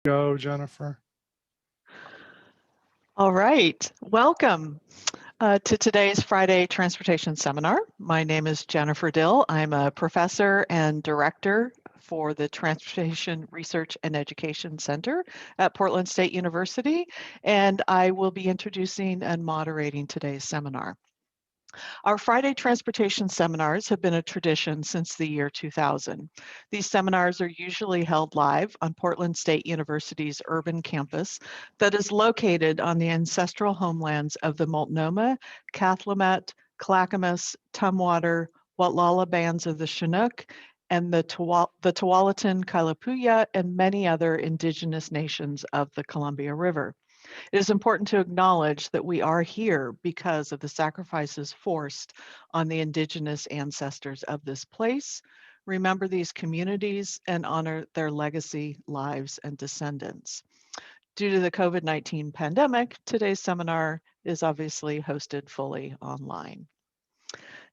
Go, Jennifer. All right, welcome to today's Friday Transportation Seminar. My name is Jennifer Dill. I'm a professor and director for the Transportation Research and Education Center at Portland State University, and I will be introducing and moderating today's seminar. Our Friday transportation seminars have been a tradition since the year 2000. These seminars are usually held live on Portland State University's urban campus that is located on the ancestral homelands of the Multnomah, Cathlamet, Clackamas, Tumwater, Watlala bands of the Chinook, and the Tualatin, Kailapuya, and many other indigenous nations of the Columbia River. It is important to acknowledge that we are here because of the sacrifices forced on the indigenous ancestors of this place. Remember these communities and honor their legacy, lives, and descendants. Due to the COVID-19 pandemic, today's seminar is obviously hosted fully online.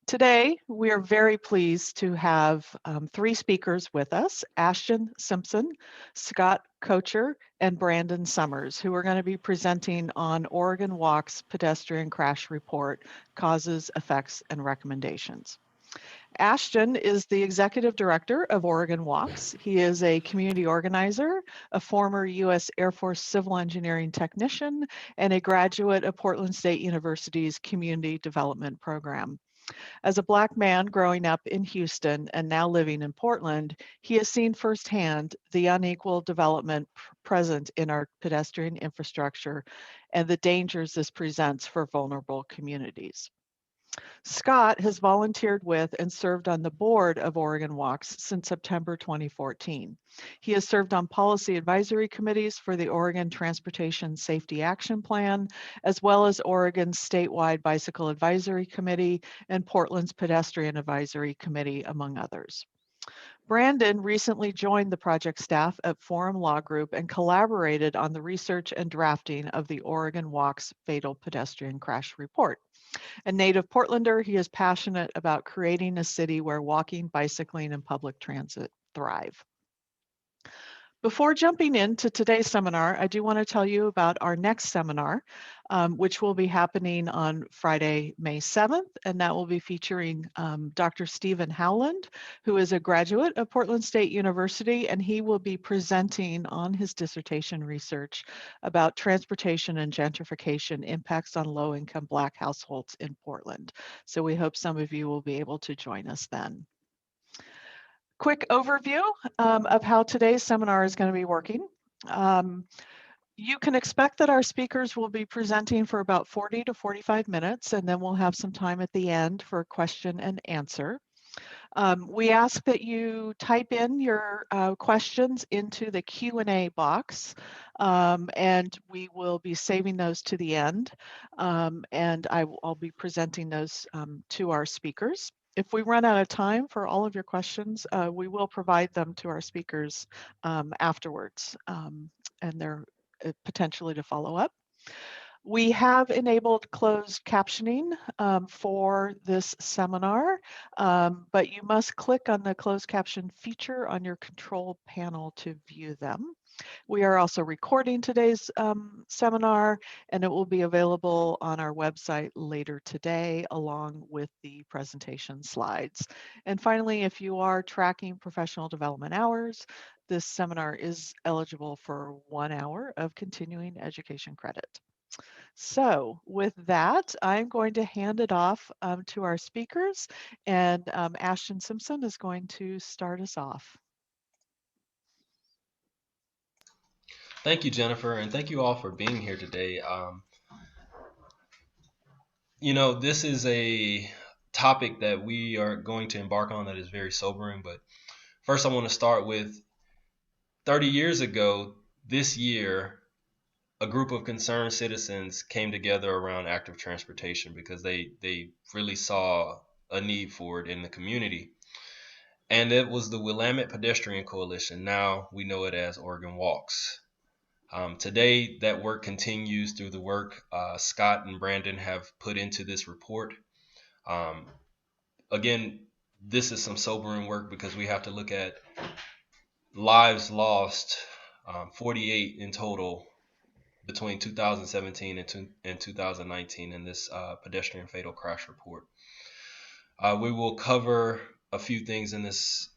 Today, we are very pleased to have three speakers with us, Ashton Simpson, Scott Kocher, and Brandon Summers, who are going to be presenting on Oregon Walk's Pedestrian Crash Report, Causes, Effects, and Recommendations. Ashton is the executive director of Oregon Walks. He is a community organizer, a former U.S. Air Force civil engineering technician, and a graduate of Portland State University's Community Development Program. As a Black man growing up in Houston and now living in Portland, he has seen firsthand the unequal development present in our pedestrian infrastructure and the dangers this presents for vulnerable communities. Scott has volunteered with and served on the board of Oregon Walks since September 2014. He has served on policy advisory committees for the Oregon Transportation Safety Action Plan, as well as Oregon's statewide Bicycle Advisory Committee and Portland's Pedestrian Advisory Committee, among others. Brandon recently joined the project staff at Forum Law Group and collaborated on the research and drafting of the Oregon Walks Fatal Pedestrian Crash Report. A native Portlander, he is passionate about creating a city where walking, bicycling, and public transit thrive. Before jumping into today's seminar, I do want to tell you about our next seminar, which will be happening on Friday, May 7th, and that will be featuring Dr. Stephen Howland, who is a graduate of Portland State University, and he will be presenting on his dissertation research about transportation and gentrification impacts on low-income Black households in Portland. So we hope some of you will be able to join us then. Quick overview of how today's seminar is going to be working. You can expect that our speakers will be presenting for about 40 to 45 minutes, and then we'll have some time at the end for question and answer. We ask that you type in your questions into the Q&A box, and we will be saving those to the end, and I'll be presenting those to our speakers. If we run out of time for all of your questions, we will provide them to our speakers afterwards, and they're potentially to follow up. We have enabled closed captioning for this seminar, but you must click on the closed caption feature on your control panel to view them. We are also recording today's seminar, and it will be available on our website later today, along with the presentation slides. And finally, if you are tracking professional development hours, this seminar is eligible for 1 hour of continuing education credit. So with that, I'm going to hand it off to our speakers, and Ashton Simpson is going to start us off. Thank you, Jennifer, and thank you all for being here today. This is a topic that we are going to embark on that is very sobering. But first, I want to start with 30 years ago this year, a group of concerned citizens came together around active transportation because they really saw a need for it in the community. And it was the Willamette Pedestrian Coalition. Now we know it as Oregon Walks. Today, that work continues through the work Scott and Brandon have put into this report. Again, this is some sobering work because we have to look at lives lost 48 in total between 2017 and 2019 in this pedestrian fatal crash report. We will cover a few things in this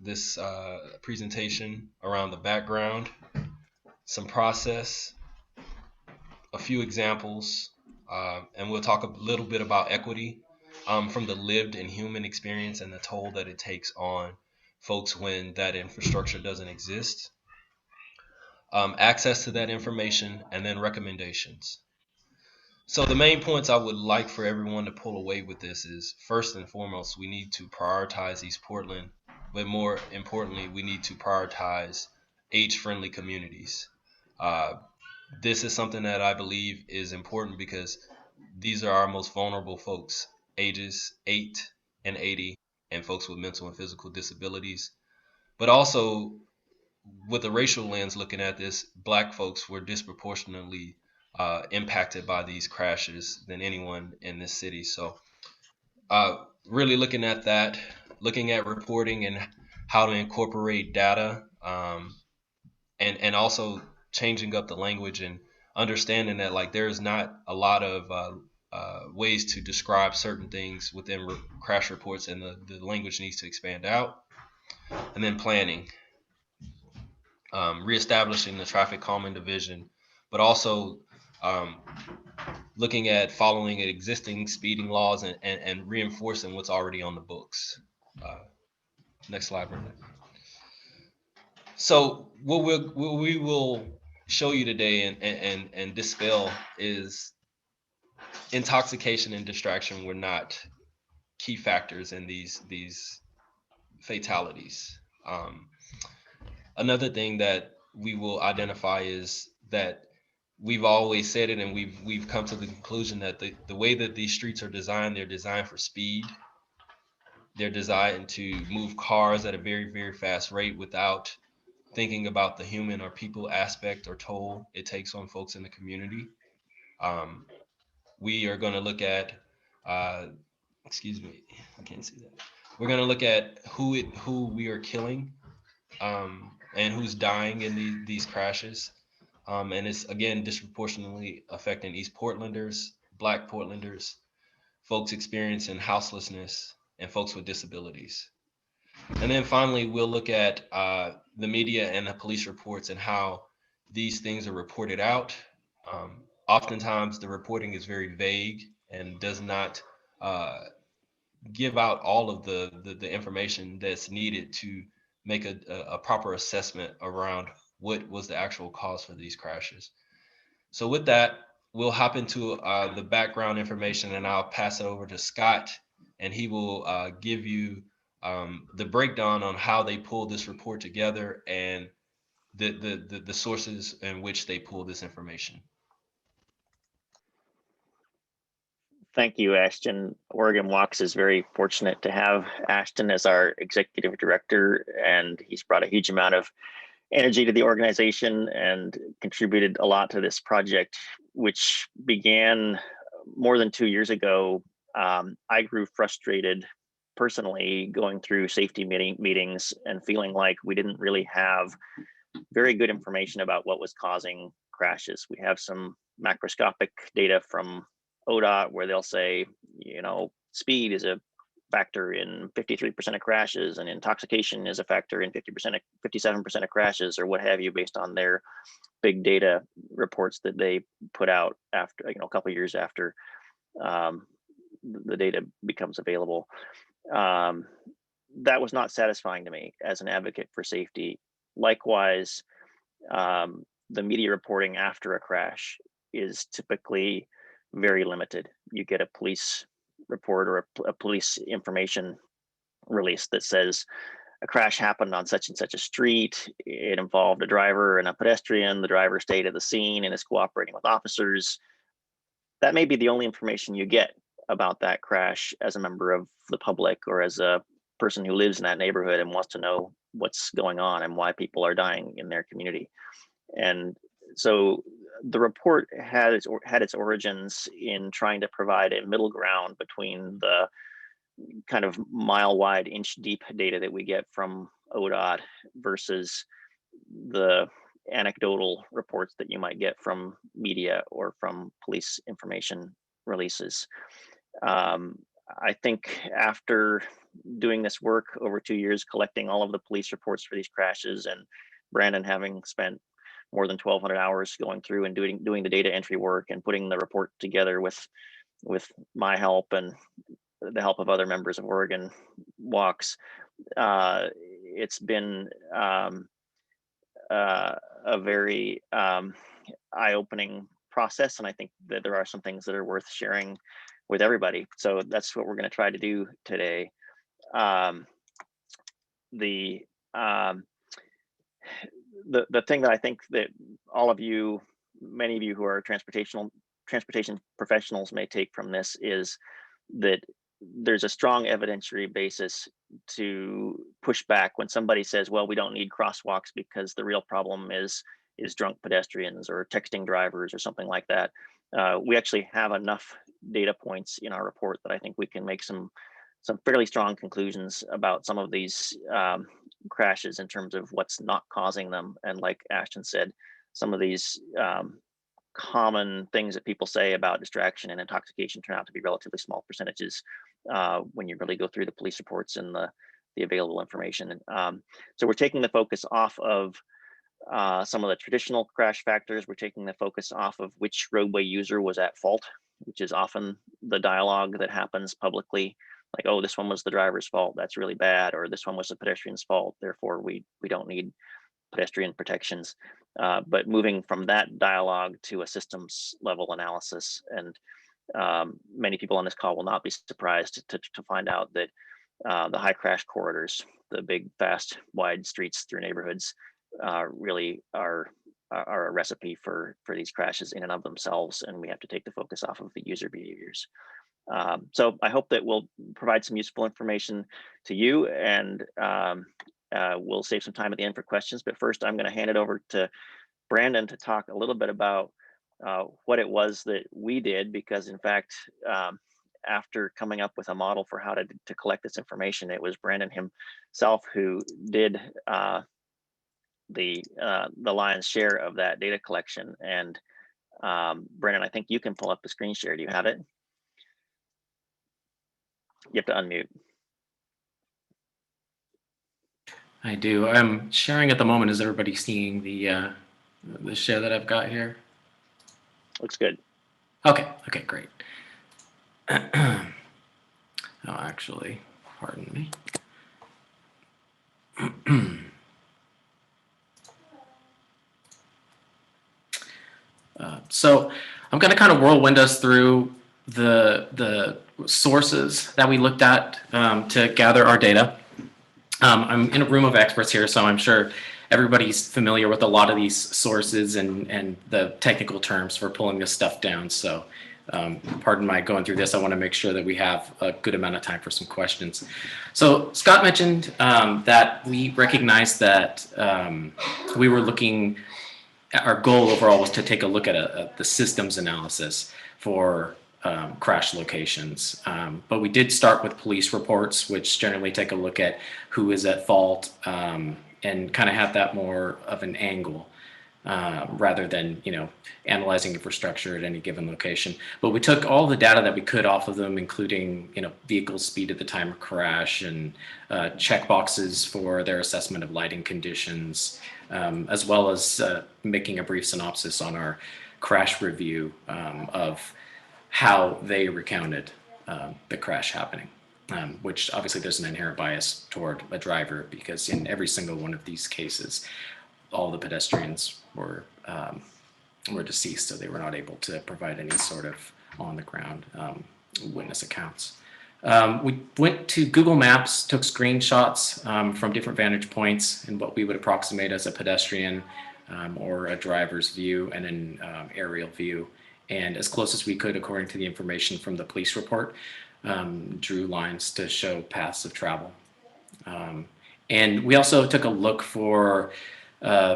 presentation around the background, some process, a few examples, and we'll talk a little bit about equity from the lived and human experience and the toll that it takes on folks when that infrastructure doesn't exist, access to that information, and then recommendations. So the main points I would like for everyone to pull away with this is, first and foremost, we need to prioritize East Portland, but more importantly, we need to prioritize age-friendly communities. This is something that I believe is important because these are our most vulnerable folks, ages 8 and 80, and folks with mental and physical disabilities. But also, with a racial lens looking at this, Black folks were disproportionately impacted by these crashes than anyone in this city. So really looking at that, looking at reporting and how to incorporate data, and also changing up the language and understanding that like there's not a lot of ways to describe certain things within crash reports, and the language needs to expand out. And then planning, reestablishing the traffic calming division, but also looking at following existing speeding laws and reinforcing what's already on the books. Next slide, Brenda. So what we will show you today and dispel is intoxication and distraction were not key factors in these fatalities. Another thing that we will identify is that we've always said it, and we've come to the conclusion that the way that these streets are designed, they're designed for speed. They're designed to move cars at a very, very fast rate without thinking about the human or people aspect or toll it takes on folks in the community. We are going to look at, excuse me, I can't see that. We're going to look at who we are killing, and who's dying in these crashes. And it's, again, disproportionately affecting East Portlanders, Black Portlanders, folks experiencing houselessness, and folks with disabilities. And then finally, we'll look at the media and the police reports and how these things are reported out. Oftentimes, the reporting is very vague and does not give out all of the information that's needed to make a proper assessment around what was the actual cause for these crashes. So with that, we'll hop into the background information, and I'll pass it over to Scott, and he will give you the breakdown on how they pulled this report together and the sources in which they pulled this information. Thank you, Ashton. Oregon Walks is very fortunate to have Ashton as our executive director, and he's brought a huge amount of energy to the organization and contributed a lot to this project, which began more than 2 years ago. I grew frustrated personally going through safety meetings and feeling like we didn't really have very good information about what was causing crashes. We have some macroscopic data from ODOT where they'll say, speed is a factor in 53% of crashes, and intoxication is a factor in 57% of crashes, or what have you, based on their big data reports that they put out after, a couple of years after the data becomes available. That was not satisfying to me as an advocate for safety. Likewise, the media reporting after a crash is typically very limited. You get a police report or a police information release that says a crash happened on such and such a street. It involved a driver and a pedestrian. The driver stayed at the scene and is cooperating with officers. That may be the only information you get about that crash as a member of the public or as a person who lives in that neighborhood and wants to know what's going on and why people are dying in their community. And so the report had its origins in trying to provide a middle ground between the kind of mile wide, inch deep data that we get from ODOT versus the anecdotal reports that you might get from media or from police information releases. I think after doing this work over 2 years, collecting all of the police reports for these crashes, and Brandon having spent more than 1,200 hours going through and doing the data entry work and putting the report together with my help and the help of other members of Oregon Walks, it's been a very eye-opening process, and I think that there are some things that are worth sharing with everybody. So that's what we're going to try to do today. The thing that I think that all of you, many of you who are transportation professionals may take from this is that there's a strong evidentiary basis to push back when somebody says, well, we don't need crosswalks because the real problem is drunk pedestrians or texting drivers or something like that. We actually have enough data points in our report that I think we can make some fairly strong conclusions about some of these crashes in terms of what's not causing them. And like Ashton said, some of these common things that people say about distraction and intoxication turn out to be relatively small percentages when you really go through the police reports and the available information. So we're taking the focus off of some of the traditional crash factors. We're taking the focus off of which roadway user was at fault, which is often the dialogue that happens publicly. Like, oh, this one was the driver's fault, that's really bad, or this one was the pedestrian's fault, therefore we don't need pedestrian protections. But moving from that dialogue to a systems level analysis, and many people on this call will not be surprised to find out that the high crash corridors, the big, fast, wide streets through neighborhoods, really are a recipe for these crashes in and of themselves, and we have to take the focus off of the user behaviors. So I hope that we'll provide some useful information to you, and we'll save some time at the end for questions. But first, I'm going to hand it over to Brandon to talk a little bit about what it was that we did, because in fact, after coming up with a model for how to collect this information, it was Brandon himself who did the lion's share of that data collection. And Brandon, I think you can pull up the screen share. Do you have it? You have to unmute. I do. I'm sharing at the moment. Is everybody seeing the share that I've got here? Looks good. Okay, great. Oh, actually, pardon me. So I'm going to kind of whirlwind us through the sources that we looked at to gather our data. I'm in a room of experts here, so I'm sure everybody's familiar with a lot of these sources and the technical terms for pulling this stuff down. So pardon my going through this. I want to make sure that we have a good amount of time for some questions. So Scott mentioned that we recognized that we were looking, our goal overall was to take a look at the systems analysis for crash locations. But we did start with police reports, which generally take a look at who is at fault and kind of have that more of an angle rather than, analyzing infrastructure at any given location. But we took all the data that we could off of them, including, vehicle speed at the time of crash and check boxes for their assessment of lighting conditions, as well as making a brief synopsis on our crash review of how they recounted the crash happening, which obviously there's an inherent bias toward a driver, because in every single one of these cases, all the pedestrians were deceased, so they were not able to provide any sort of on-the-ground witness accounts. We went to Google Maps, took screenshots from different vantage points in what we would approximate as a pedestrian or a driver's view and an aerial view. And as close as we could, according to the information from the police report, drew lines to show paths of travel. And we also took a look for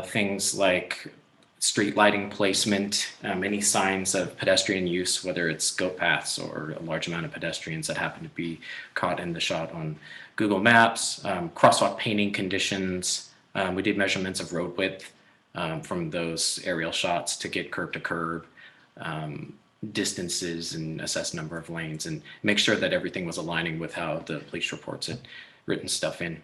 things like street lighting placement, any signs of pedestrian use, whether it's goat paths or a large amount of pedestrians that happen to be caught in the shot on Google Maps, crosswalk painting conditions. We did measurements of road width from those aerial shots to get curb to curb distances and assess number of lanes and make sure that everything was aligning with how the police reports had written stuff in.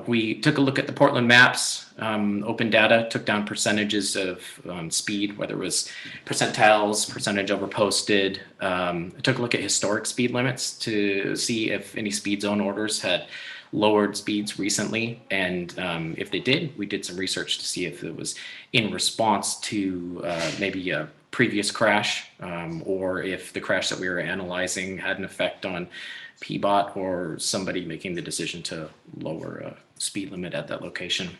We took a look at the Portland maps, open data, took down percentages of speed, whether it was percentiles, percentage over posted. Took a look at historic speed limits to see if any speed zone orders had lowered speeds recently. And if they did, we did some research to see if it was in response to maybe a previous crash or if the crash that we were analyzing had an effect on PBOT or somebody making the decision to lower a speed limit at that location.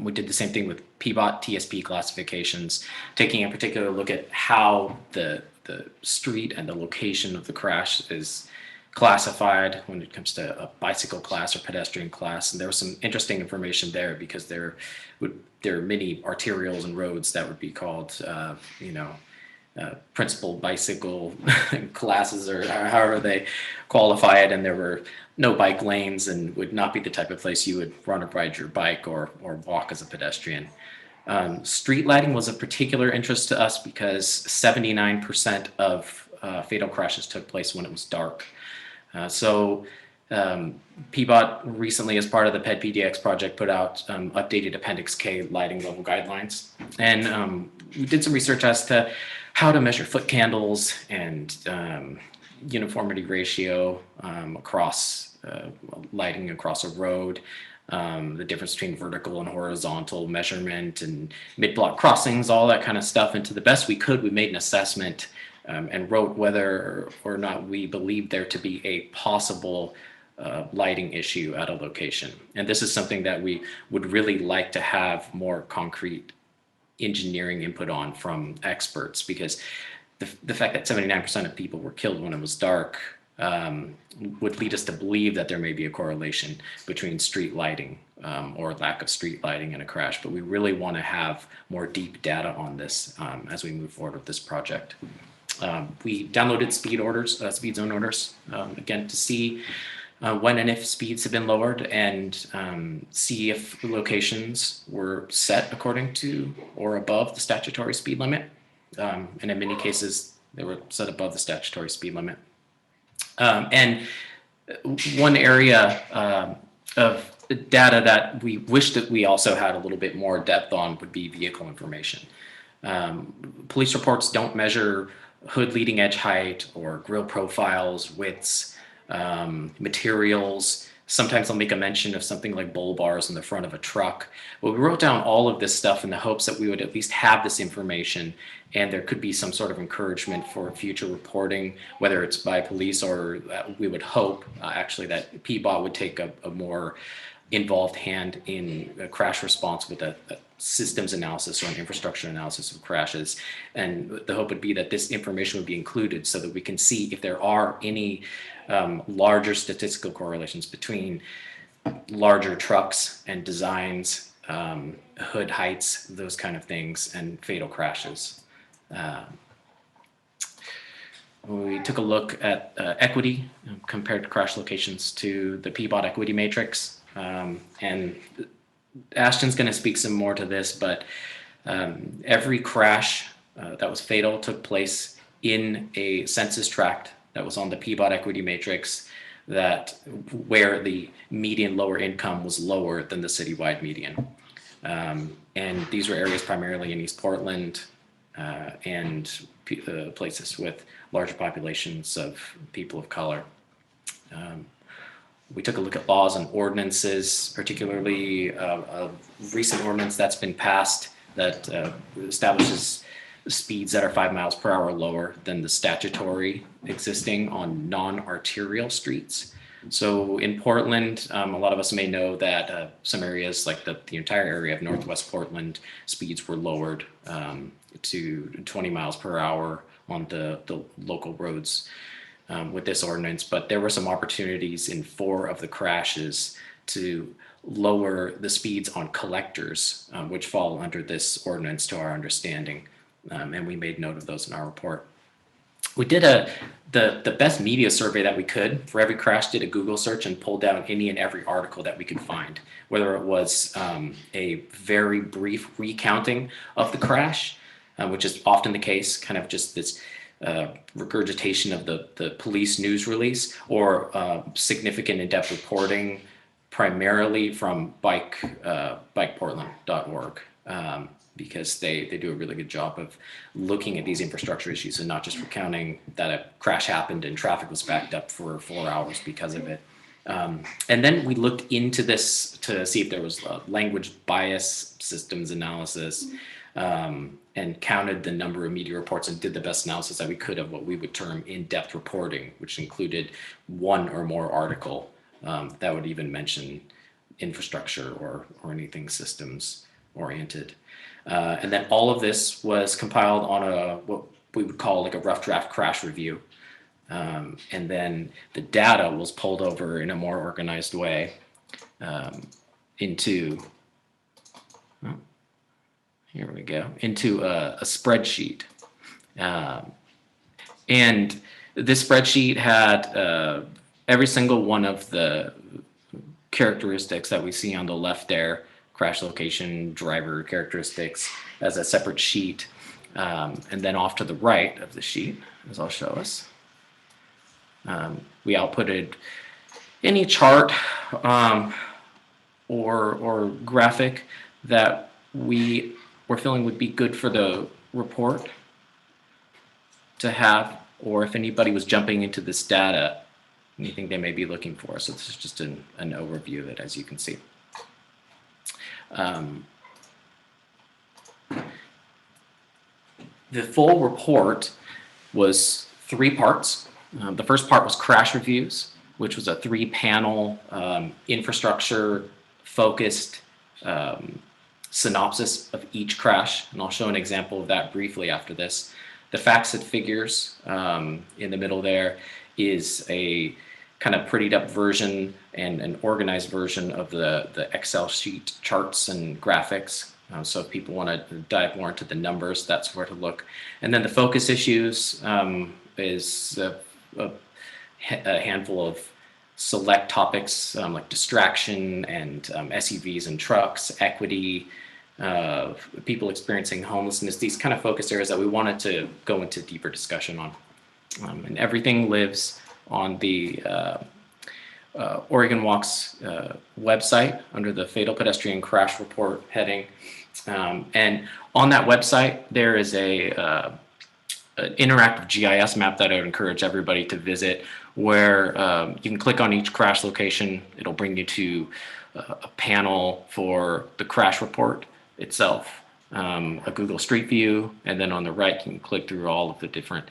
We did the same thing with PBOT TSP classifications, taking a particular look at how the street and the location of the crash is classified when it comes to a bicycle class or pedestrian class. And there was some interesting information there because there are many arterials and roads that would be called, principal bicycle classes or however they qualify it, and there were no bike lanes and would not be the type of place you would run or ride your bike or walk as a pedestrian. Street lighting was of particular interest to us because 79% of fatal crashes took place when it was dark. PBOT recently, as part of the PED-PDX project, put out updated Appendix K lighting level guidelines. And we did some research as to how to measure foot candles and uniformity ratio across lighting across a road, the difference between vertical and horizontal measurement and mid-block crossings, all that kind of stuff. And to the best we could, we made an assessment and wrote whether or not we believed there to be a possible lighting issue at a location. And this is something that we would really like to have more concrete engineering input on from experts, because the fact that 79% of people were killed when it was dark would lead us to believe that there may be a correlation between street lighting or lack of street lighting and a crash. But we really want to have more deep data on this as we move forward with this project. We downloaded speed zone orders, again, to see when and if speeds have been lowered and see if locations were set according to or above the statutory speed limit. And in many cases, they were set above the statutory speed limit. And one area of data that we wish that we also had a little bit more depth on would be vehicle information. Police reports don't measure hood leading edge height or grille profiles, widths, materials. Sometimes they'll make a mention of something like bull bars in the front of a truck. Well, we wrote down all of this stuff in the hopes that we would at least have this information and there could be some sort of encouragement for future reporting, whether it's by police or we would hope actually that PBOT would take a more involved hand in a crash response with a systems analysis or an infrastructure analysis of crashes. And the hope would be that this information would be included so that we can see if there are any larger statistical correlations between larger trucks and designs, hood heights, those kind of things, and fatal crashes. We took a look at equity compared to crash locations to the PBOT equity matrix. And Ashton's going to speak some more to this, but every crash that was fatal took place in a census tract that was on the PBOT equity matrix where the median lower income was lower than the citywide median. And these were areas primarily in East Portland and places with larger populations of people of color. We took a look at laws and ordinances, particularly a recent ordinance that's been passed that establishes speeds that are 5 miles per hour lower than the statutory existing on non-arterial streets. So in Portland, a lot of us may know that some areas like the entire area of Northwest Portland, speeds were lowered to 20 miles per hour on the local roads with this ordinance. But there were some opportunities in 4 of the crashes to lower the speeds on collectors, which fall under this ordinance to our understanding. And we made note of those in our report. we did the best media survey that we could for every crash. Did a Google search and pulled down any and every article that we could find, whether it was a very brief recounting of the crash, which is often the case, kind of just this regurgitation of the police news release, or significant in-depth reporting, primarily from bikeportland.org. Because they do a really good job of looking at these infrastructure issues and not just recounting that a crash happened and traffic was backed up for 4 hours because of it. And then we looked into this to see if there was language bias, systems analysis, and counted the number of media reports and did the best analysis that we could of what we would term in-depth reporting, which included one or more article that would even mention infrastructure or anything systems oriented. And then all of this was compiled on what we would call like a rough draft crash review. And then the data was pulled over in a more organized way into a spreadsheet. And this spreadsheet had every single one of the characteristics that we see on the left there: crash location, driver characteristics, as a separate sheet. And then off to the right of the sheet, as I'll show us, we outputted any chart or graphic that we were feeling would be good for the report to have, or if anybody was jumping into this data, anything they may be looking for. So this is just an overview of it, as you can see. The full report was 3 parts. The first part was crash reviews, which was a 3-panel infrastructure-focused synopsis of each crash, and I'll show an example of that briefly after this. The facts and figures in the middle there is a kind of prettied up version and an organized version of the Excel sheet charts and graphics. So if people want to dive more into the numbers, that's where to look. And then the focus issues is a handful of select topics like distraction and SUVs and trucks, equity, people experiencing homelessness, these kind of focus areas that we wanted to go into deeper discussion on. And everything lives on the Oregon Walk's website under the Fatal Pedestrian Crash Report heading. And on that website, there is an interactive GIS map that I would encourage everybody to visit, where you can click on each crash location. It'll bring you to a panel for the crash report itself, a Google Street View, and then on the right, you can click through all of the different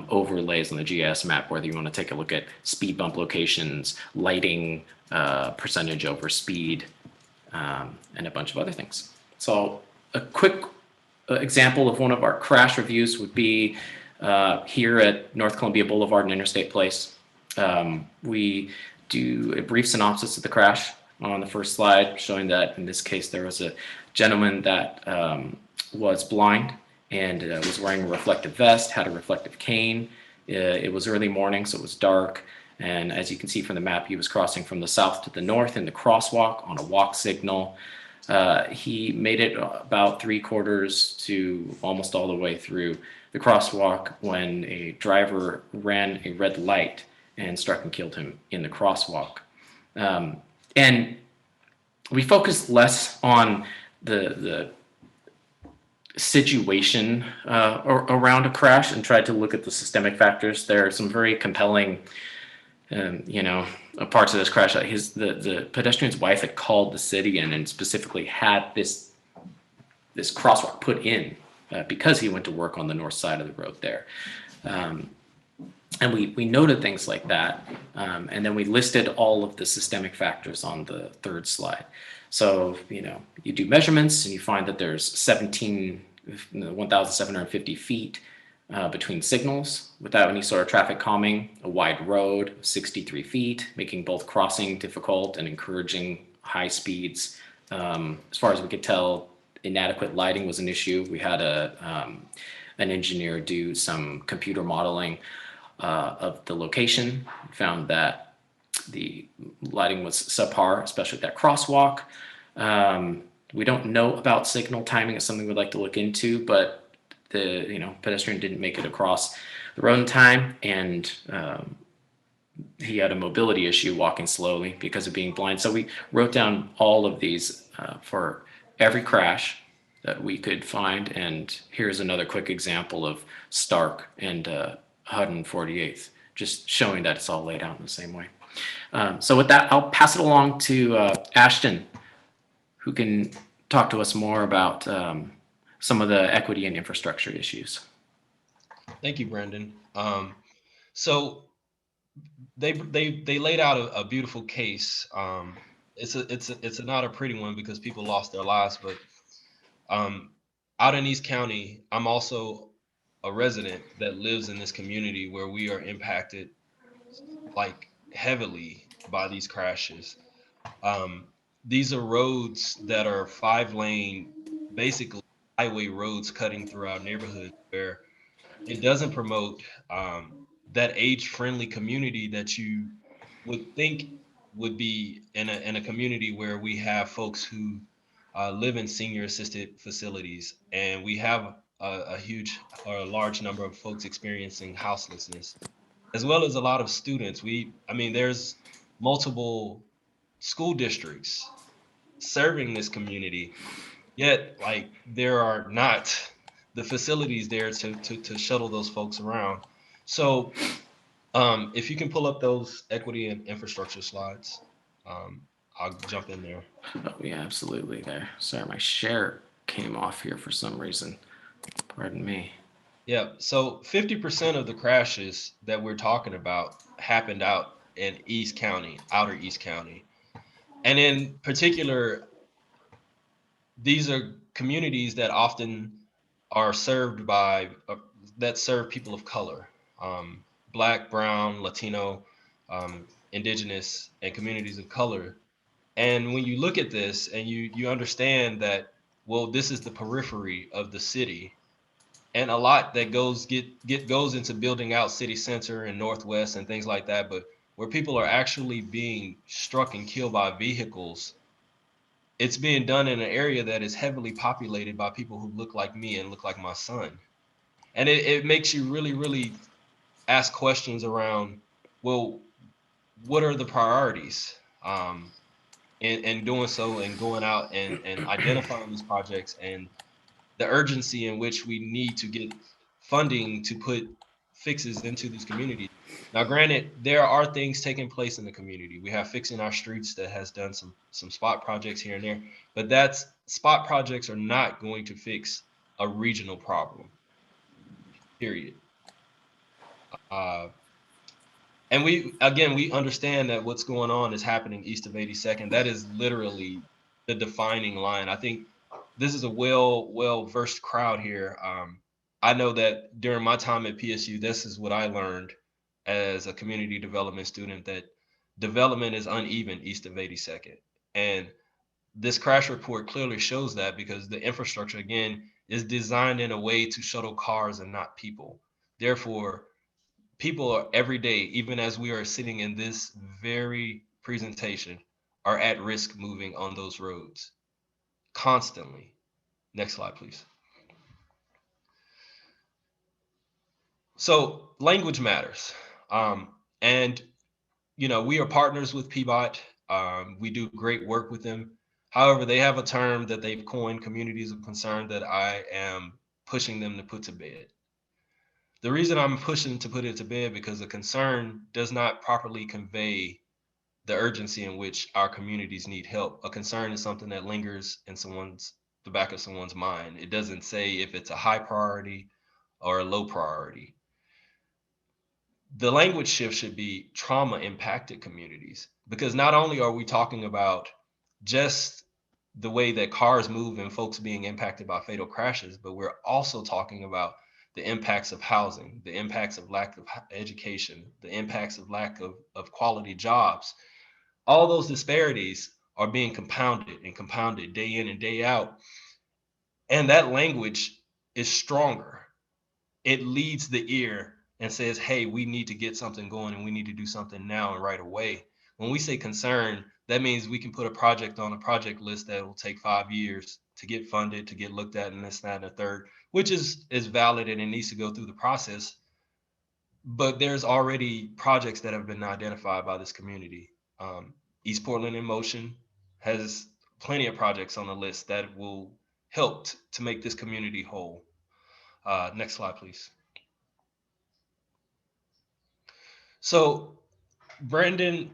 overlays on the GIS map, whether you want to take a look at speed bump locations, lighting, percentage over speed, and a bunch of other things. So a quick example of one of our crash reviews would be here at North Columbia Boulevard and Interstate Place. We do a brief synopsis of the crash on the first slide, showing that in this case there was a gentleman that was blind and was wearing a reflective vest, had a reflective cane. It was early morning, so it was dark. And as you can see from the map, he was crossing from the south to the north in the crosswalk on a walk signal. He made it about 3/4 to almost all the way through the crosswalk when a driver ran a red light and struck and killed him in the crosswalk. And we focused less on the situation around a crash and tried to look at the systemic factors. There are some very compelling parts of this crash. The pedestrian's wife had called the city in and specifically had this crosswalk put in because he went to work on the north side of the road there. And we noted things like that. And then we listed all of the systemic factors on the third slide. So, you do measurements and you find that there's 1,750 feet between signals without any sort of traffic calming, a wide road, 63 feet, making both crossing difficult and encouraging high speeds. As far as we could tell, inadequate lighting was an issue. We had a an engineer do some computer modeling of the location, found that the lighting was subpar, especially that crosswalk. We don't know about signal timing. It's something we'd like to look into, but the pedestrian didn't make it across the road in time, and he had a mobility issue walking slowly because of being blind. So we wrote down all of these for every crash that we could find. And here's another quick example of Stark and 148th, just showing that it's all laid out in the same way. So with that, I'll pass it along to Ashton, who can talk to us more about some of the equity and infrastructure issues. Thank you, Brandon. So they laid out a beautiful case. It's not a pretty one because people lost their lives, but out in East County, I'm also a resident that lives in this community where we are impacted like heavily by these crashes. These are roads that are 5-lane, basically highway roads cutting through our neighborhood where it doesn't promote that age-friendly community that you would think would be in a community where we have folks who live in senior assisted facilities, and we have a huge or a large number of folks experiencing houselessness, as well as a lot of students. I mean, there's multiple school districts serving this community, yet like there are not the facilities there to shuttle those folks around. So if you can pull up those equity and infrastructure slides, I'll jump in there. Oh, yeah, absolutely there. Sorry, my share came off here for some reason. Pardon me. Yeah, so 50% of the crashes that we're talking about happened out in East County, outer East County. And in particular, these are communities that often are served by that serve people of color, Black, Brown, Latino, Indigenous, and communities of color. And when you look at this and you understand that, well, this is the periphery of the city, and a lot that goes into building out city center and northwest and things like that, but where people are actually being struck and killed by vehicles, it's being done in an area that is heavily populated by people who look like me and look like my son. And it makes you really, really ask questions around, well, what are the priorities in doing so and going out and identifying these projects and the urgency in which we need to get funding to put fixes into these communities. Now, granted, there are things taking place in the community. We have Fixing Our Streets that has done some spot projects here and there, but that's spot projects are not going to fix a regional problem, period. And we understand that what's going on is happening east of 82nd. That is literally the defining line. I think this is a well versed crowd here. I know that during my time at PSU, this is what I learned as a community development student, that development is uneven east of 82nd. And this crash report clearly shows that, because the infrastructure, again, is designed in a way to shuttle cars and not people. Therefore, people are every day, even as we are sitting in this very presentation, are at risk moving on those roads constantly. Next slide, please. So language matters. And, we are partners with PBOT. We do great work with them. However, they have a term that they've coined, communities of concern, that I am pushing them to put to bed. The reason I'm pushing to put it to bed, because a concern does not properly convey the urgency in which our communities need help. A concern is something that lingers in the back of someone's mind. It doesn't say if it's a high priority or a low priority. The language shift should be trauma impacted communities, because not only are we talking about just the way that cars move and folks being impacted by fatal crashes, but we're also talking about the impacts of housing, the impacts of lack of education, the impacts of lack of quality jobs. All those disparities are being compounded and compounded day in and day out. And that language is stronger it leads the ear and says, hey, we need to get something going and we need to do something now and right away. When we say concern, that means we can put a project on a project list that will take 5 years to get funded, to get looked at, and this, that, and the third, which is valid and it needs to go through the process. But there's already projects that have been identified by this community. East Portland in Motion has plenty of projects on the list that will help to make this community whole. Next slide, please. So Brandon,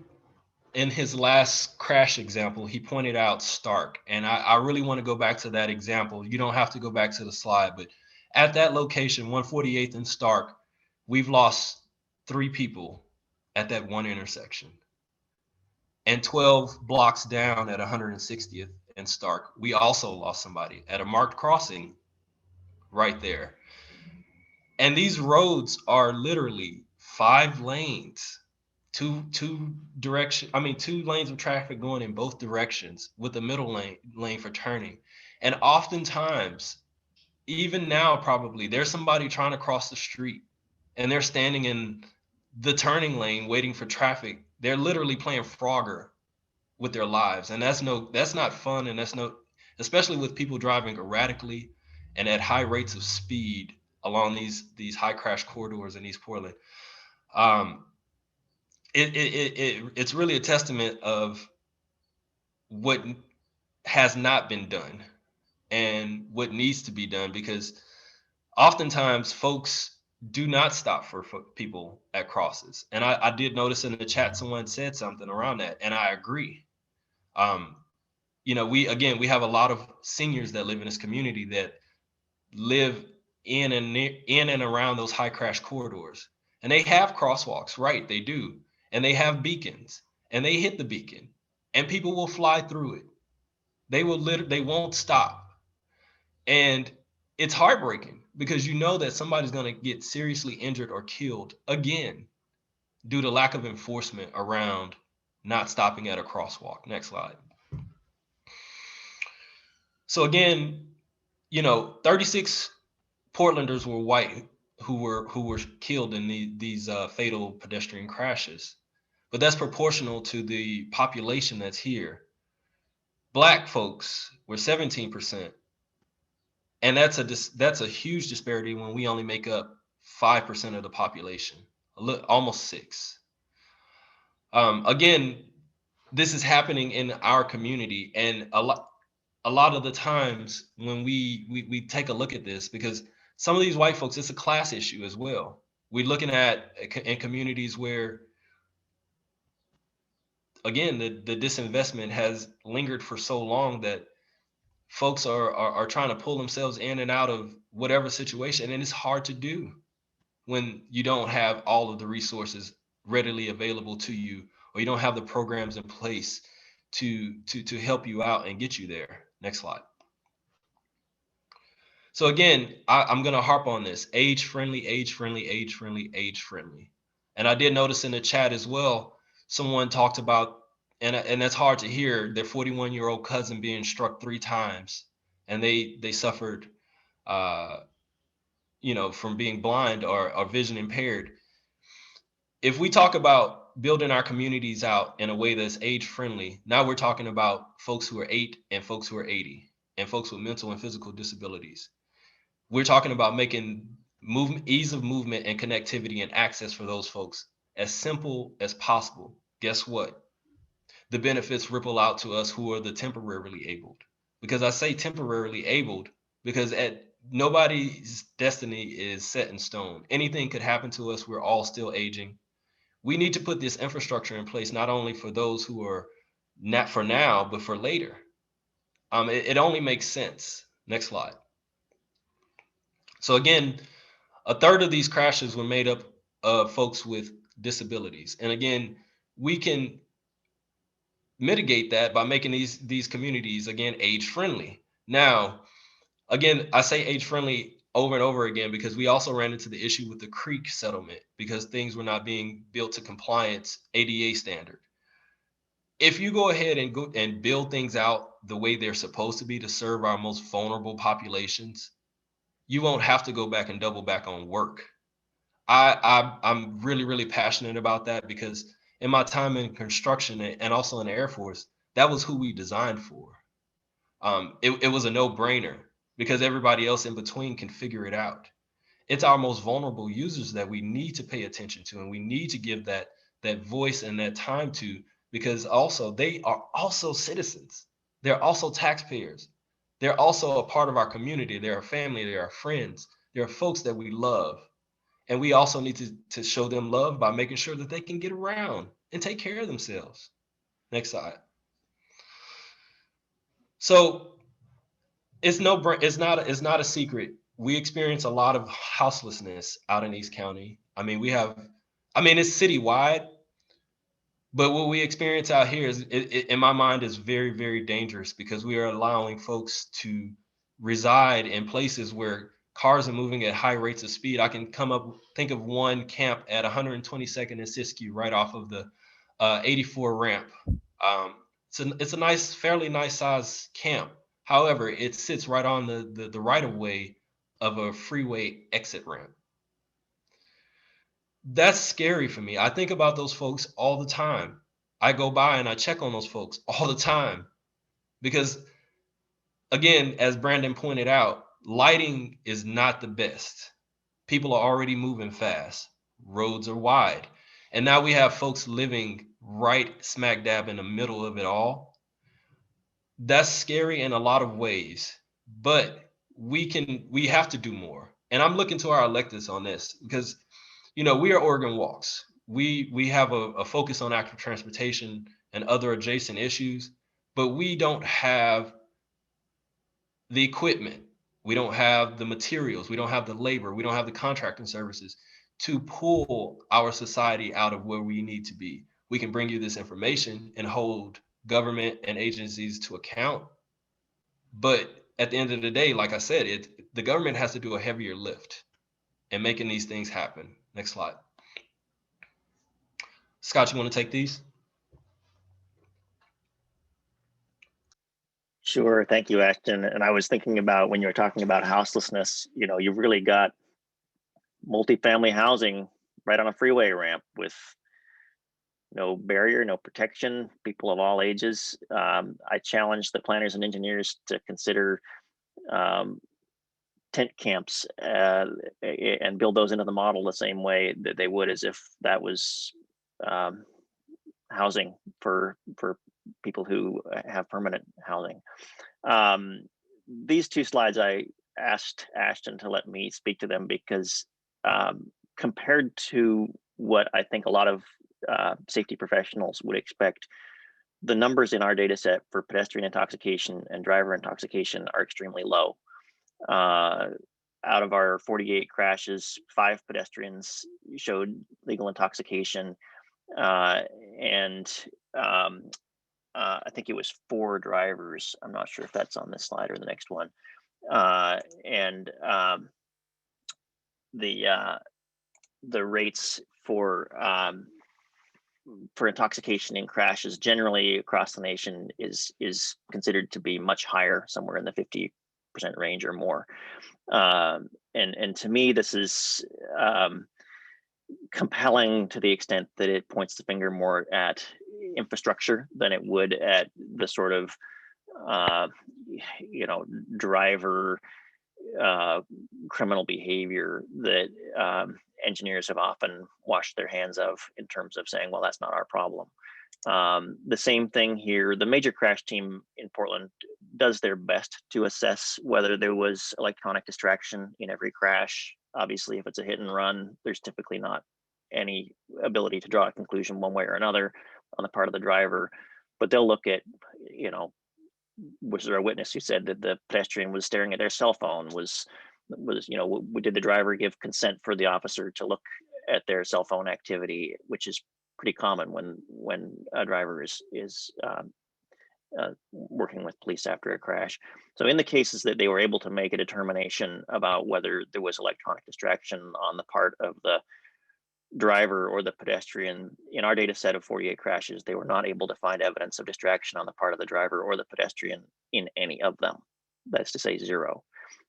in his last crash example, he pointed out Stark. And I really want to go back to that example. You don't have to go back to the slide, but at that location, 148th and Stark, we've lost 3 people at that one intersection. And 12 blocks down at 160th and Stark, we also lost somebody at a marked crossing right there. And these roads are literally 5 lanes, two lanes of traffic going in both directions with the middle lane for turning. And oftentimes, even now probably, there's somebody trying to cross the street and they're standing in the turning lane waiting for traffic. They're literally playing Frogger with their lives. And that's not fun. And especially with people driving erratically and at high rates of speed along these high crash corridors in East Portland. It's really a testament of what has not been done and what needs to be done, because oftentimes folks do not stop for people at crosses. And I did notice in the chat someone said something around that, and I agree. We have a lot of seniors that live in this community that live in and around those high crash corridors, and they have crosswalks, right? They do, and they have beacons, and they hit the beacon, and people will fly through it. They won't stop, and it's heartbreaking because you know that somebody's going to get seriously injured or killed again due to lack of enforcement around not stopping at a crosswalk. Next slide. So again, 36 Portlanders were white who were killed in these fatal pedestrian crashes, but that's proportional to the population that's here. Black folks were 17%, and that's a huge disparity when we only make up 5% of the population, almost 6. Again, this is happening in our community, and a lot of the times when we take a look at this, because some of these white folks, it's a class issue as well. We're looking at in communities where, again, the disinvestment has lingered for so long that folks are trying to pull themselves in and out of whatever situation, and it's hard to do when you don't have all of the resources readily available to you, or you don't have the programs in place to help you out and get you there. Next slide. So again, I'm going to harp on this: age friendly, age friendly, age friendly, age friendly. And I did notice in the chat as well, someone talked about, and that's hard to hear, their 41-year-old cousin being struck 3 times, and they suffered, from being blind or vision impaired. If we talk about building our communities out in a way that's age friendly, now we're talking about folks who are 8 and folks who are 80 and folks with mental and physical disabilities. We're talking about making ease of movement and connectivity and access for those folks as simple as possible. Guess what? The benefits ripple out to us who are the temporarily abled. Because I say temporarily abled because nobody's destiny is set in stone. Anything could happen to us. We're all still aging. We need to put this infrastructure in place, not only for those who are not for now, but for later. It only makes sense. Next slide. So again, a third of these crashes were made up of folks with disabilities. And again, we can mitigate that by making these communities, again, age friendly. Now, again, I say age friendly over and over again because we also ran into the issue with the Creek settlement because things were not being built to compliance ADA standard. If you go ahead and build things out the way they're supposed to be to serve our most vulnerable populations, you won't have to go back and double back on work. I'm really, really passionate about that because in my time in construction and also in the Air Force, that was who we designed for. It was a no-brainer because everybody else in between can figure it out. It's our most vulnerable users that we need to pay attention to, and we need to give that voice and that time to, because also they are also citizens. They're also taxpayers. They're also a part of our community. They're a family. They're our friends. They're folks that we love. And we also need to show them love by making sure that they can get around and take care of themselves. Next slide. So it's not a secret. We experience a lot of houselessness out in East County. I mean, it's citywide, but what we experience out here is, in my mind, is very, very dangerous because we are allowing folks to reside in places where cars are moving at high rates of speed. I can think of one camp at 122nd and Siskiyou right off of the 84 ramp. It's a nice, fairly nice size camp. However, it sits right on the right of way of a freeway exit ramp. That's scary for me. I think about those folks all the time. I go by and I check on those folks all the time because, again, as Brandon pointed out, lighting is not the best. People are already moving fast. Roads are wide. And now we have folks living right smack dab in the middle of it all. That's scary in a lot of ways, but we have to do more. And I'm looking to our electeds on this because, we are Oregon Walks. We have a focus on active transportation and other adjacent issues, but we don't have the equipment. We don't have the materials. We don't have the labor. We don't have the contracting services to pull our society out of where we need to be. We can bring you this information and hold government and agencies to account. But at the end of the day, like I said, the government has to do a heavier lift in making these things happen. Next slide. Scott, you want to take these? Sure. Thank you, Ashton. And I was thinking about when you were talking about houselessness, you've really got multifamily housing right on a freeway ramp with no barrier, no protection, people of all ages. I challenge the planners and engineers to consider tent camps and build those into the model the same way that they would as if that was housing for people who have permanent housing. These two slides, I asked Ashton to let me speak to them because compared to what I think a lot of safety professionals would expect, the numbers in our data set for pedestrian intoxication and driver intoxication are extremely low. Out of our 48 crashes, 5 pedestrians showed legal intoxication, and I think it was 4 drivers. I'm not sure if that's on this slide or the next one. And the rates for intoxication in crashes generally across the nation is considered to be much higher, somewhere in the 50% range or more. And to me, this is compelling to the extent that it points the finger more at infrastructure than it would at the sort of driver criminal behavior that engineers have often washed their hands of in terms of saying, well, that's not our problem. The same thing here. The major crash team in Portland does their best to assess whether there was electronic distraction in every crash. Obviously, if it's a hit and run, there's typically not any ability to draw a conclusion one way or another on the part of the driver. But they'll look at, was there a witness who said that the pedestrian was staring at their cell phone? Did the driver give consent for the officer to look at their cell phone activity, which is pretty common when a driver is working with police after a crash. So in the cases that they were able to make a determination about whether there was electronic distraction on the part of the driver or the pedestrian, in our data set of 48 crashes, they were not able to find evidence of distraction on the part of the driver or the pedestrian in any of them. That's to say 0.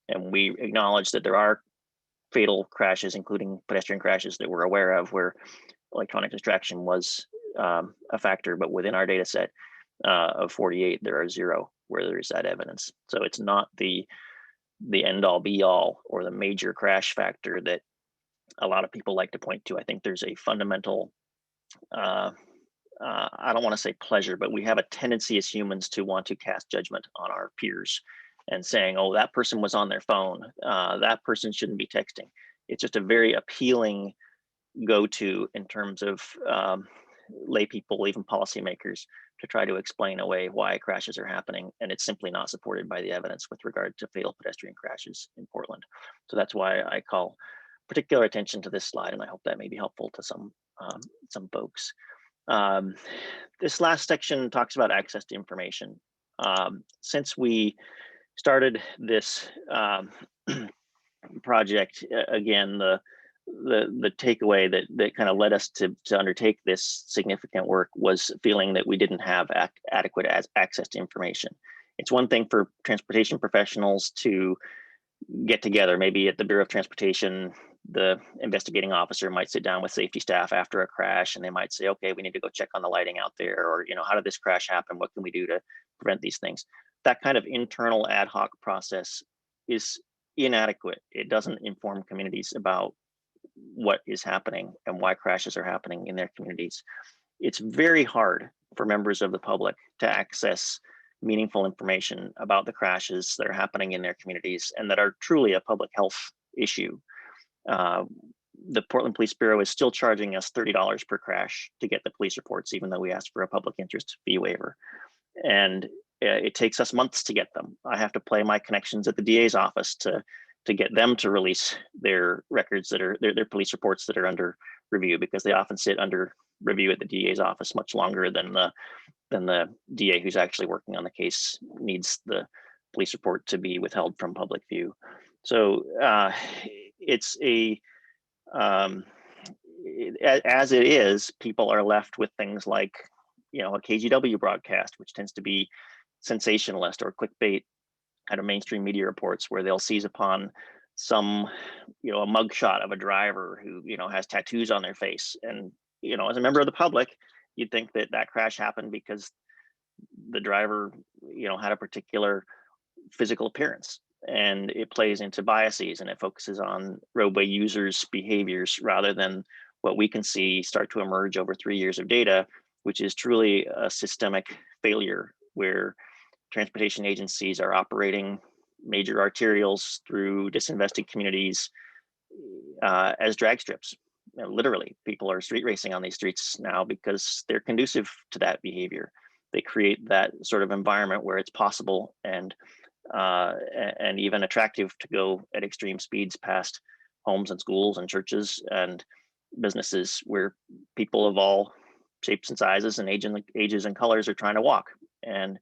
And we acknowledge that there are fatal crashes, including pedestrian crashes that we're aware of, where electronic distraction was a factor, but within our data set of 48, there are 0 where there's that evidence. So it's not the end all be all or the major crash factor that a lot of people like to point to. I think there's a fundamental, I don't want to say pleasure, but we have a tendency as humans to want to cast judgment on our peers and saying, oh, that person was on their phone. That person shouldn't be texting. It's just a very appealing go-to in terms of lay people, even policymakers, to try to explain away why crashes are happening. And it's simply not supported by the evidence with regard to fatal pedestrian crashes in Portland. So that's why I call particular attention to this slide, and I hope that may be helpful to some folks. This last section talks about access to information. Since we started this project, again, the takeaway that kind of led us to undertake this significant work was feeling that we didn't have adequate access to information. It's one thing for transportation professionals to get together, maybe at the Bureau of Transportation, the investigating officer might sit down with safety staff after a crash and they might say, okay, we need to go check on the lighting out there, or, how did this crash happen? What can we do to prevent these things? That kind of internal ad hoc process is inadequate. It doesn't inform communities about what is happening and why crashes are happening in their communities. It's very hard for members of the public to access meaningful information about the crashes that are happening in their communities and that are truly a public health issue. The Portland Police Bureau is still charging us $30 per crash to get the police reports, even though we asked for a public interest fee waiver. And it takes us months to get them. I have to play my connections at the DA's office to get them to release their records that are their police reports that are under review, because they often sit under review at the DA's office much longer than the DA who's actually working on the case needs the police report to be withheld from public view. So it's as it is, people are left with things like, a KGW broadcast, which tends to be sensationalist or clickbait kind of mainstream media reports, where they'll seize upon some, a mugshot of a driver who, has tattoos on their face. And, as a member of the public, you'd think that crash happened because the driver, had a particular physical appearance, and it plays into biases and it focuses on roadway users' behaviors rather than what we can see start to emerge over 3 years of data, which is truly a systemic failure where transportation agencies are operating major arterials through disinvested communities as drag strips. Literally, people are street racing on these streets now because they're conducive to that behavior. They create that sort of environment where it's possible and even attractive to go at extreme speeds past homes and schools and churches and businesses where people of all shapes and sizes and ages and colors are trying to walk, and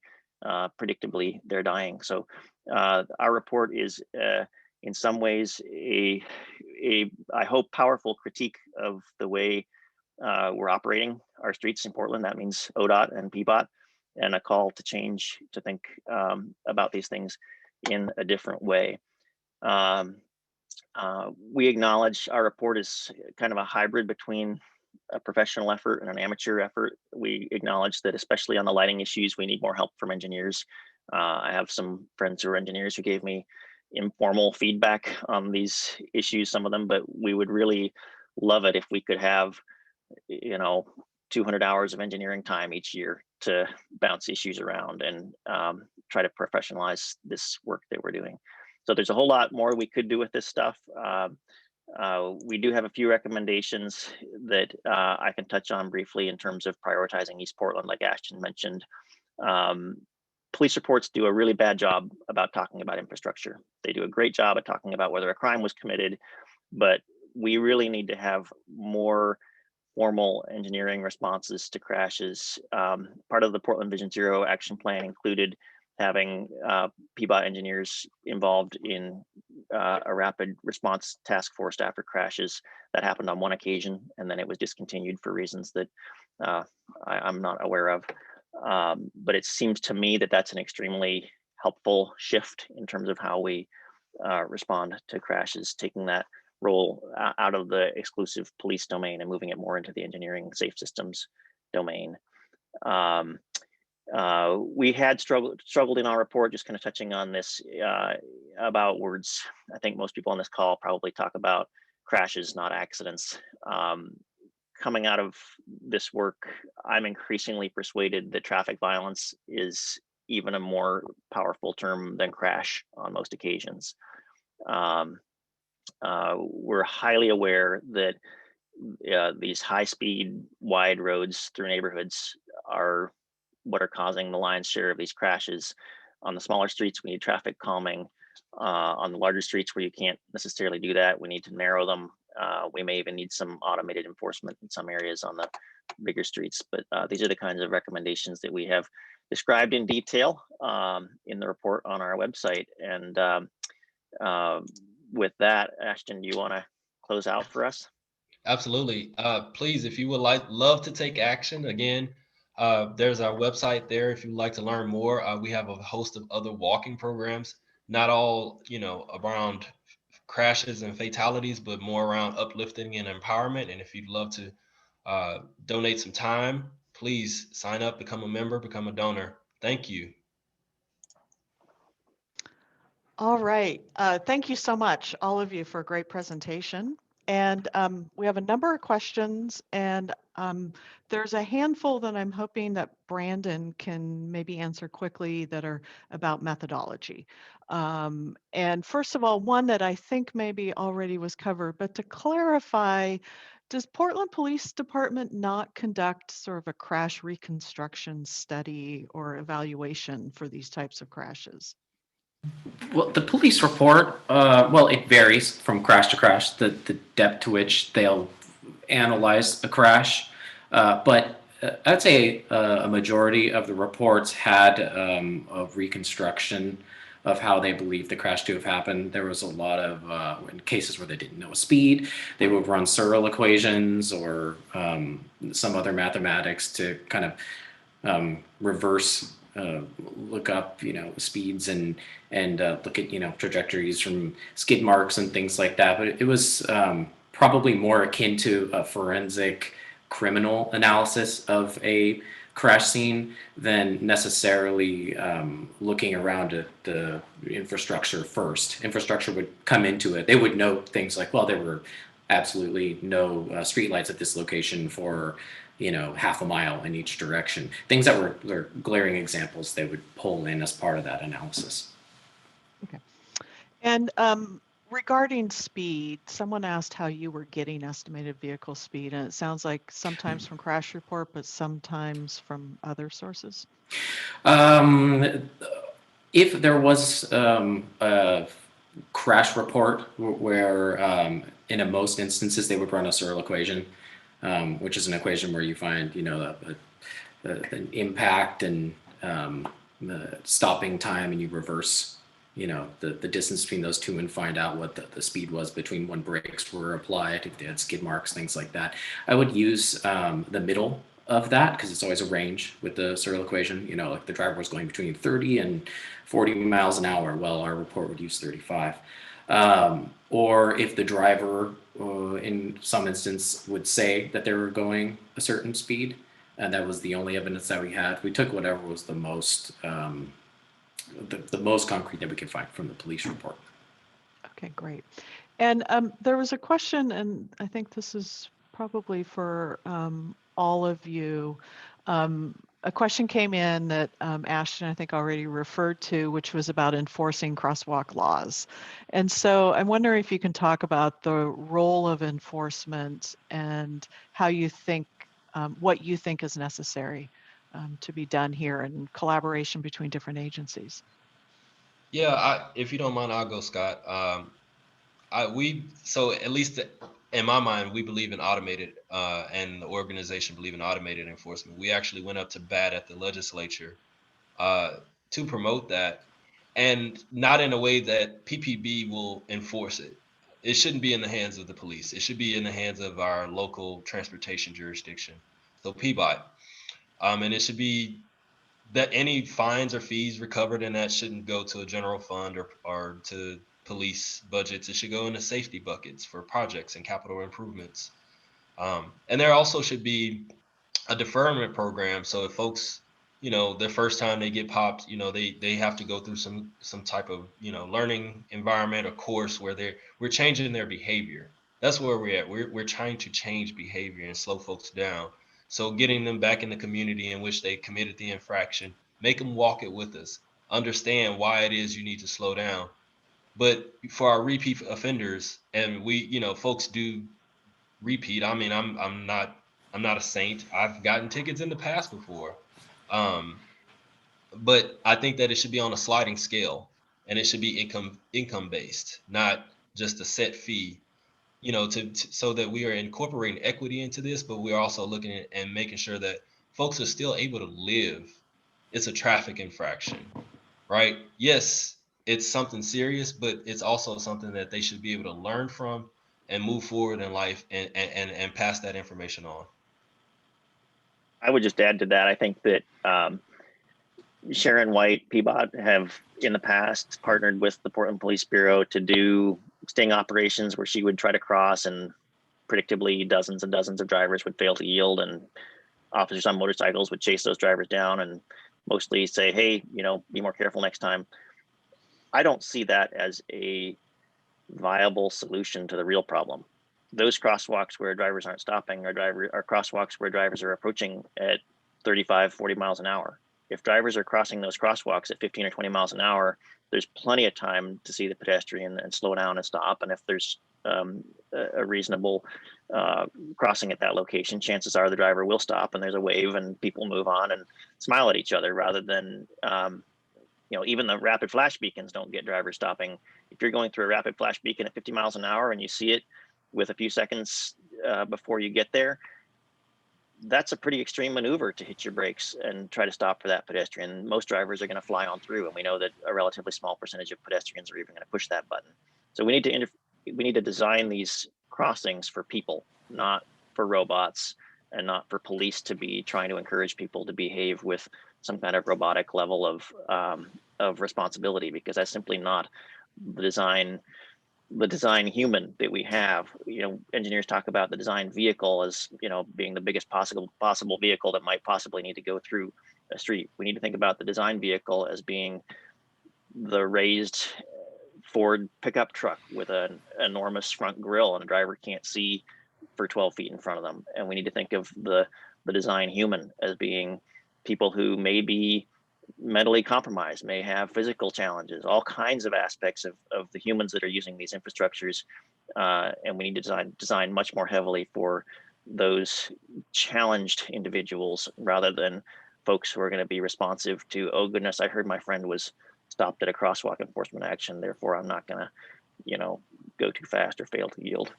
predictably they're dying. So our report is in some ways a I hope powerful critique of the way we're operating our streets in Portland. That means ODOT and PBOT, and a call to change, to think about these things in a different way. We acknowledge our report is kind of a hybrid between a professional effort and an amateur effort. We acknowledge that, especially on the lighting issues, we need more help from engineers. I have some friends who are engineers who gave me informal feedback on these issues, some of them, but we would really love it if we could have, 200 hours of engineering time each year to bounce issues around and try to professionalize this work that we're doing. So there's a whole lot more we could do with this stuff. We do have a few recommendations that I can touch on briefly in terms of prioritizing East Portland, like Ashton mentioned. Police reports do a really bad job about talking about infrastructure. They do a great job at talking about whether a crime was committed, but we really need to have more formal engineering responses to crashes. Part of the Portland Vision Zero action plan included having PBOT engineers involved in a rapid response task force after crashes. That happened on one occasion, and then it was discontinued for reasons that I'm not aware of. But it seems to me that that's an extremely helpful shift in terms of how we respond to crashes, taking that role out of the exclusive police domain and moving it more into the engineering safe systems domain. We had struggled in our report, just kind of touching on this, about words. I think most people on this call probably talk about crashes, not accidents. Coming out of this work, I'm increasingly persuaded that traffic violence is even a more powerful term than crash on most occasions. We're highly aware that these high-speed, wide roads through neighborhoods are what are causing the lion's share of these crashes. On the smaller streets, we need traffic calming. On the larger streets where you can't necessarily do that, we need to narrow them. We may even need some automated enforcement in some areas on the bigger streets, but these are the kinds of recommendations that we have described in detail in the report on our website. And with that, Ashton, do you want to close out for us? Absolutely. Please, if you would love to take action, again, there's our website there. If you'd like to learn more, we have a host of other walking programs, not all, around crashes and fatalities, but more around uplifting and empowerment. And if you'd love to donate some time, please sign up, become a member, become a donor. Thank you. All right. Thank you so much, all of you, for a great presentation. And we have a number of questions, and there's a handful that I'm hoping that Brandon can maybe answer quickly that are about methodology. And first of all, one that I think maybe already was covered, but to clarify, does Portland Police Department not conduct sort of a crash reconstruction study or evaluation for these types of crashes? Well, the police report, well, it varies from crash to crash, the depth to which they'll analyze a crash. But I'd say a majority of the reports had a reconstruction of how they believe the crash to have happened. There was a lot of in cases where they didn't know a speed, they would run Searle equations or some other mathematics to kind of reverse look up, speeds and look at, trajectories from skid marks and things like that. But it was probably more akin to a forensic criminal analysis of a crash scene than necessarily looking around at the infrastructure first. Infrastructure would come into it. They would note things like, well, there were absolutely no streetlights at this location for half a mile in each direction. Things that were glaring examples they would pull in as part of that analysis. Okay. And regarding speed, someone asked how you were getting estimated vehicle speed, and it sounds like sometimes from crash report, but sometimes from other sources. If there was a crash report where in most instances they would run a Searle equation, which is an equation where you find, an impact and the stopping time, and you reverse, the distance between those two and find out what the speed was between when brakes were applied, if they had skid marks, things like that. I would use the middle of that because it's always a range with the Searle equation. Like the driver was going between 30 and 40 miles an hour. Well, our report would use 35. Or if the driver, in some instance, would say that they were going a certain speed, and that was the only evidence that we had, we took whatever was the most the most concrete that we could find from the police report. Okay, great. And there was a question, and I think this is probably for all of you. A question came in that Ashton, I think, already referred to, which was about enforcing crosswalk laws. And so I'm wondering if you can talk about the role of enforcement and how you think, what you think is necessary to be done here in collaboration between different agencies. Yeah, if you don't mind, I'll go, Scott. So at least in my mind, we believe in automated, and the organization believe in automated enforcement. We actually went up to bat at the legislature to promote that, and not in a way that PPB will enforce it. It shouldn't be in the hands of the police. It should be in the hands of our local transportation jurisdiction, so PBOT, and it should be that any fines or fees recovered in that shouldn't go to a general fund or to police budgets. It should go into safety buckets for projects and capital improvements. And there also should be a deferment program. So if folks, the first time they get popped, they have to go through some type of, learning environment or course where we're changing their behavior. That's where we're at. We're trying to change behavior and slow folks down. So getting them back in the community in which they committed the infraction, make them walk it with us, understand why it is you need to slow down. But for our repeat offenders, and folks do repeat. I mean, I'm not a saint. I've gotten tickets in the past before. But I think that it should be on a sliding scale, and it should be income based, not just a set fee. So that we are incorporating equity into this, but we're also looking at and making sure that folks are still able to live. It's a traffic infraction, right? Yes, it's something serious, but it's also something that they should be able to learn from and move forward in life and pass that information on. I would just add to that. I think that Sharon White, Peabody, have in the past partnered with the Portland Police Bureau to do sting operations where she would try to cross, and predictably dozens and dozens of drivers would fail to yield, and officers on motorcycles would chase those drivers down and mostly say, hey, be more careful next time. I don't see that as a viable solution to the real problem. Those crosswalks where drivers aren't stopping are crosswalks where drivers are approaching at 35, 40 miles an hour. If drivers are crossing those crosswalks at 15 or 20 miles an hour, there's plenty of time to see the pedestrian and slow down and stop. And if there's a reasonable crossing at that location, chances are the driver will stop and there's a wave and people move on and smile at each other, rather than even the rapid flash beacons don't get drivers stopping. If you're going through a rapid flash beacon at 50 miles an hour and you see it with a few seconds before you get there, that's a pretty extreme maneuver to hit your brakes and try to stop for that pedestrian. Most drivers are going to fly on through, and we know that a relatively small percentage of pedestrians are even going to push that button. So we need to design these crossings for people, not for robots, and not for police to be trying to encourage people to behave with some kind of robotic level of responsibility, because that's simply not the design human that we have. Engineers talk about the design vehicle as being the biggest possible vehicle that might possibly need to go through a street. We need to think about the design vehicle as being the raised Ford pickup truck with an enormous front grille and a driver can't see for 12 feet in front of them. And we need to think of the design human as being people who may be mentally compromised, may have physical challenges, all kinds of aspects of the humans that are using these infrastructures. And we need to design much more heavily for those challenged individuals, rather than folks who are going to be responsive to, oh goodness, I heard my friend was stopped at a crosswalk enforcement action, therefore I'm not going to go too fast or fail to yield.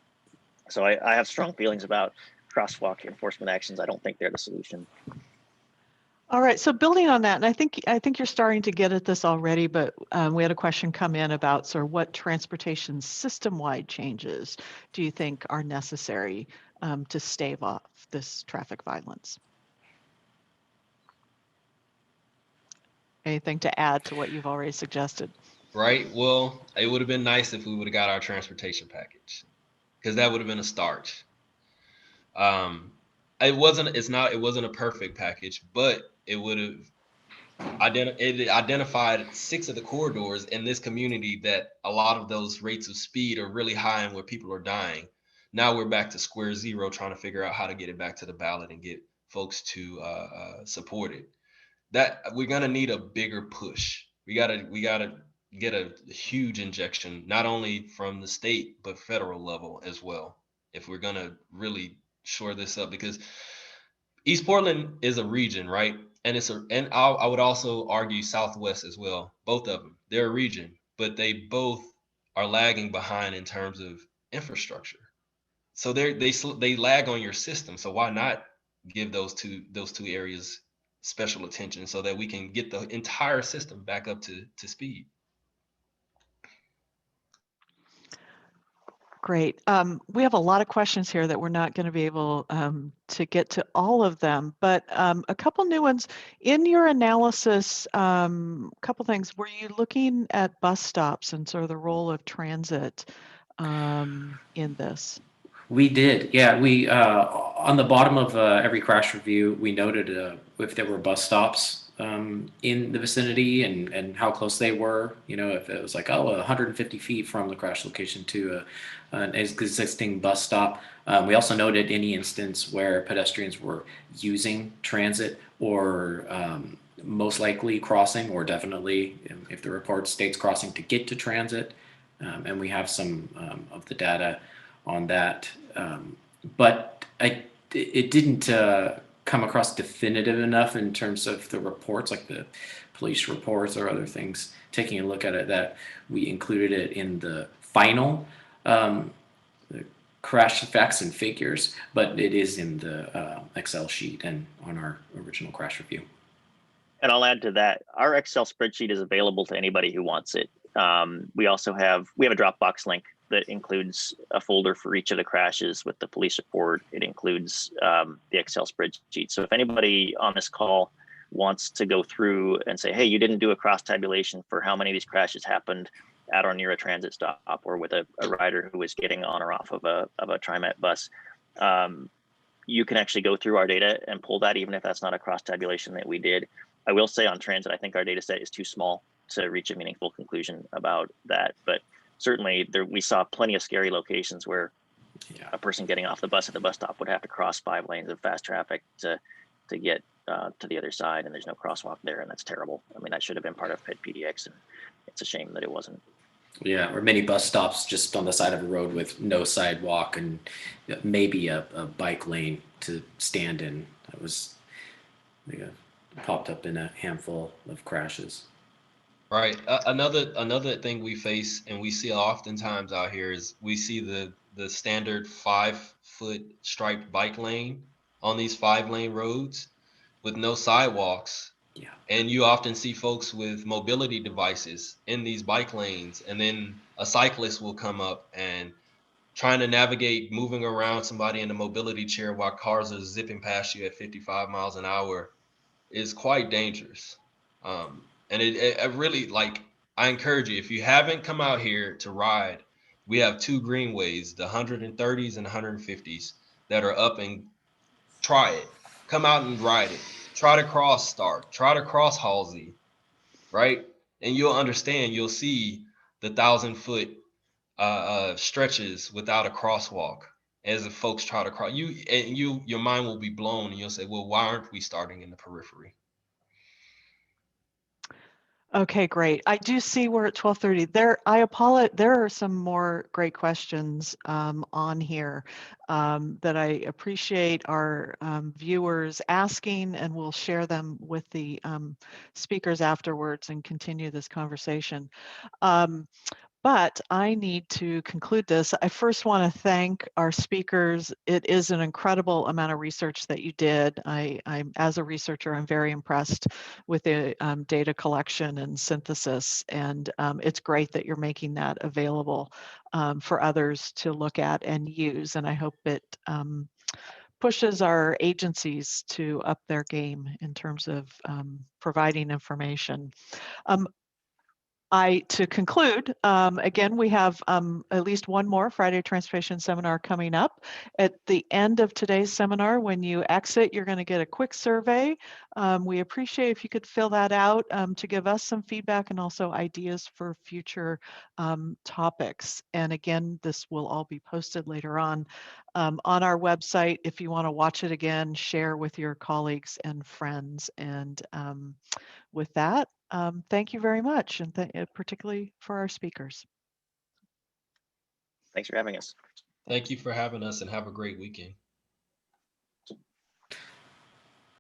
So I have strong feelings about crosswalk enforcement actions. I don't think they're the solution. All right, so building on that, and I think you're starting to get at this already, but we had a question come in about sort of what transportation system-wide changes do you think are necessary to stave off this traffic violence? Anything to add to what you've already suggested? Right. Well, it would have been nice if we would have got our transportation package, because that would have been a start. It wasn't a perfect package, but it would have identified 6 of the corridors in this community that a lot of those rates of speed are really high and where people are dying. Now we're back to square zero, trying to figure out how to get it back to the ballot and get folks to support it. That we're gonna need a bigger push. We gotta get a huge injection, not only from the state but federal level as well, if we're gonna really shore this up, because East Portland is a region, right? And I would also argue Southwest as well. Both of them, they're a region, but they both are lagging behind in terms of infrastructure. So they lag on your system. So why not give those two areas special attention so that we can get the entire system back up to speed? Great. We have a lot of questions here that we're not going to be able to get to all of them, but a couple new ones. In your analysis, a couple things. Were you looking at bus stops and sort of the role of transit in this? We did, yeah. We on the bottom of every crash review, we noted if there were bus stops in the vicinity and how close they were. You know, if it was like 150 feet from the crash location to an existing bus stop. We also noted any instance where pedestrians were using transit or most likely crossing, or definitely if the report states crossing to get to transit. And we have some of the data on that, but it didn't come across definitive enough in terms of the reports, like the police reports or other things. Taking a look at it, that we included it in the final the crash facts and figures, but it is in the Excel sheet and on our original crash review. And I'll add to that, our Excel spreadsheet is available to anybody who wants it. We also have a Dropbox link that includes a folder for each of the crashes with the police report. It includes the Excel spreadsheet. So if anybody on this call wants to go through and say, hey, you didn't do a cross tabulation for how many of these crashes happened at or near a transit stop or with a rider who was getting on or off of a TriMet bus, you can actually go through our data and pull that, even if that's not a cross tabulation that we did. I will say on transit, I think our data set is too small to reach a meaningful conclusion about that. But certainly we saw plenty of scary locations where a person getting off the bus at the bus stop would have to cross 5 lanes of fast traffic to get to the other side, and there's no crosswalk there, and that's terrible. I mean, that should have been part of PDX, and it's a shame that it wasn't. Yeah, or many bus stops just on the side of a road with no sidewalk and maybe a bike lane to stand in. That was popped up in a handful of crashes. Right. Another thing we face and we see oftentimes out here is we see the standard 5-foot striped bike lane on these 5-lane roads with no sidewalks. Yeah. And you often see folks with mobility devices in these bike lanes, and then a cyclist will come up and trying to navigate moving around somebody in a mobility chair while cars are zipping past you at 55 miles an hour is quite dangerous. And it really, like, I encourage you, if you haven't come out here to ride, we have 2 greenways, the 130s and 150s that are up, and try it. Come out and ride it. Try to cross Stark. Try to cross Halsey, right? And you'll understand. You'll see the 1,000-foot stretches without a crosswalk as if folks try to cross. Your mind will be blown, and you'll say, well, why aren't we starting in the periphery? Okay, great. I do see we're at 12:30. I apologize. There are some more great questions on here that I appreciate our viewers asking, and we'll share them with the speakers afterwards and continue this conversation. But I need to conclude this. I first want to thank our speakers. It is an incredible amount of research that you did. I'm as a researcher, I'm very impressed with the data collection and synthesis. And it's great that you're making that available for others to look at and use. And I hope it pushes our agencies to up their game in terms of providing information. To conclude, again, we have at least one more Friday Transportation Seminar coming up. At the end of today's seminar, when you exit, you're going to get a quick survey. We appreciate if you could fill that out to give us some feedback and also ideas for future topics. And again, this will all be posted later on our website. If you want to watch it again, share with your colleagues and friends. And with that, thank you very much, and particularly for our speakers. Thanks for having us. Thank you for having us, and have a great weekend.